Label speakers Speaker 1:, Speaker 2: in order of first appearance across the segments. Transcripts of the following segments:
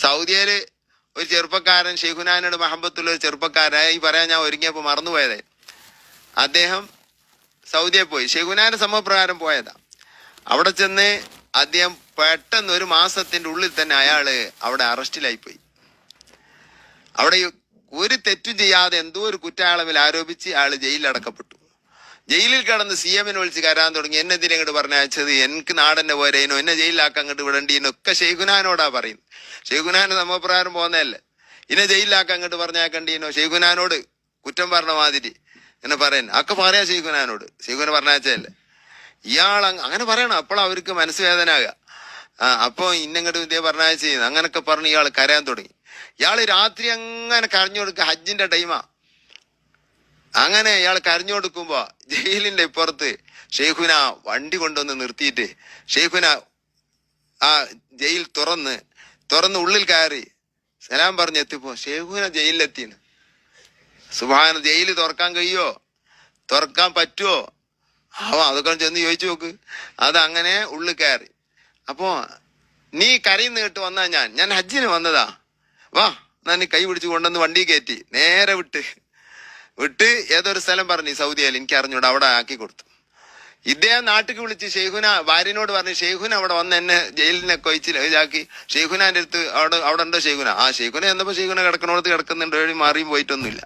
Speaker 1: സൗദിയില് ഒരു ചെറുപ്പക്കാരൻ ഷെയ്ഖുനാനോട് മഹബത്തുള്ള ഒരു ചെറുപ്പക്കാരൻ പറയാൻ ഞാൻ ഒരുങ്ങിയപ്പോ മറന്നുപോയതേ. അദ്ദേഹം സൗദിയെ പോയി, ഷെയ്ഖുനാന്റെ സമപ്രകാരം പോയതാ. അവിടെ ചെന്ന് അദ്ദേഹം പെട്ടെന്ന് 1 മാസത്തിന്റെ ഉള്ളിൽ തന്നെ അയാള് അവിടെ അറസ്റ്റിലായി പോയി. അവിടെ ഒരു തെറ്റും ചെയ്യാതെ എന്തോ ഒരു കുറ്റാളവിൽ ആരോപിച്ച് അയാള് ജയിലിൽ അടക്കപ്പെട്ടു. ജയിലിൽ കിടന്ന് CM-നെ വിളിച്ച് കരാൻ തുടങ്ങി. എന്നെ ഇതിനെ അങ്ങോട്ട് പറഞ്ഞയച്ചത്, എനിക്ക് നാടന്നെ പോരേനോ, എന്നെ ജയിലിലാക്കാൻ അങ്ങോട്ട് വിടണ്ടീനൊക്കെ ഷെയ്ഖുനാനോടാ പറയുന്നത്. ഷെയ്ഖുനാന്റെ സമപ്രകാരം പോകുന്നതല്ലേ, ഇന്നെ ജയിലിലാക്കാൻ അങ്ങോട്ട് പറഞ്ഞേക്കണ്ടീനോ, ഷെയ്ഖുനാനോട് കുറ്റം പറഞ്ഞ മാതിരി എന്നെ പറയാൻ ഒക്കെ പറയാ ഷെയ്ഖുനാനോട്. ഷെയ്ഖുന പറഞ്ഞയച്ചതല്ലേ, ഇയാൾ അങ്ങനെ പറയണം. അപ്പോൾ അവർക്ക് മനസ്സുവേദന ആകുക. അപ്പൊ ഇന്നങ്ങോട്ട് ഇതേ പറഞ്ഞയച്ച് അങ്ങനൊക്കെ പറഞ്ഞ് ഇയാൾ കരയാൻ തുടങ്ങി. ഇയാള് രാത്രി അങ്ങനെ കരഞ്ഞു കൊടുക്കുക, ഹജ്ജിന്റെ ടൈമാ. അങ്ങനെ ഇയാൾ കരഞ്ഞു കൊടുക്കുമ്പോ ജയിലിന്റെ ഇപ്പുറത്ത് ഷെയ്ഖുന വണ്ടി കൊണ്ടുവന്ന് നിർത്തിയിട്ട് ഷെയ്ഖുന ആ ജയിൽ തുറന്ന് ഉള്ളിൽ കയറി സലാം പറഞ്ഞെത്തിപ്പോ ഷെയ്ഖുന ജയിലിലെത്തിന്. സുബ്ഹാന, ജയില് തുറക്കാൻ കഴിയോ, തുറക്കാൻ പറ്റുമോ? അതൊക്കെ ചെന്ന് ചോദിച്ചു നോക്ക്. അതങ്ങനെ ഉള്ളിൽ കയറി. അപ്പോ നീ കരയുന്ന കേട്ട് വന്നാ ഞാൻ ഹജ്ജിന് വന്നതാ, വാ എന്നാ നീ കൈ പിടിച്ച് കൊണ്ടുവന്ന് വണ്ടി കയറ്റി നേരെ വിട്ട് ഏതൊരു സ്ഥലം പറഞ്ഞു സൗദിയിൽ, എനിക്ക് അറിഞ്ഞൂടെ, അവിടെ ആക്കി കൊടുത്തു. ഇദ്ദേഹം നാട്ടിക്ക് വിളിച്ച് ഷെയ്ഖുന ഭാര്യനോട് പറഞ്ഞു, ഷെയ്ഖുന അവിടെ വന്ന് എന്നെ ജയിലിനെ കൊയിച്ചിലാക്കി. ഷെയ്ഖുനാന്റെ അടുത്ത് അവിടെ ഉണ്ടോ ഷെയ്ഖുന? ഷെയ്ഖുന എന്നപ്പോ ഷെയ്ഖുന കിടക്കണോടത്ത് കിടക്കുന്നുണ്ട്, വഴി മാറിയും പോയിട്ടൊന്നുമില്ല.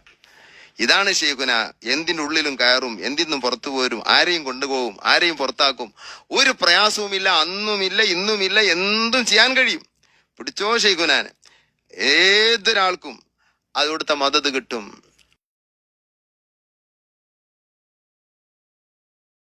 Speaker 1: ഇതാണ് ഷെയ്ഖുന. എന്തിൻ്റെ ഉള്ളിലും കയറും, എന്തിന്നും പുറത്തു പോരും, ആരെയും കൊണ്ടുപോകും, ആരെയും പുറത്താക്കും. ഒരു പ്രയാസവുമില്ല, അന്നുമില്ല ഇന്നുമില്ല, എന്തും ചെയ്യാൻ കഴിയും. പിടിച്ചോ ഷെയ്ഖുനാന്. ഏതൊരാൾക്കും അത് കൊടുത്ത മദത് കിട്ടും.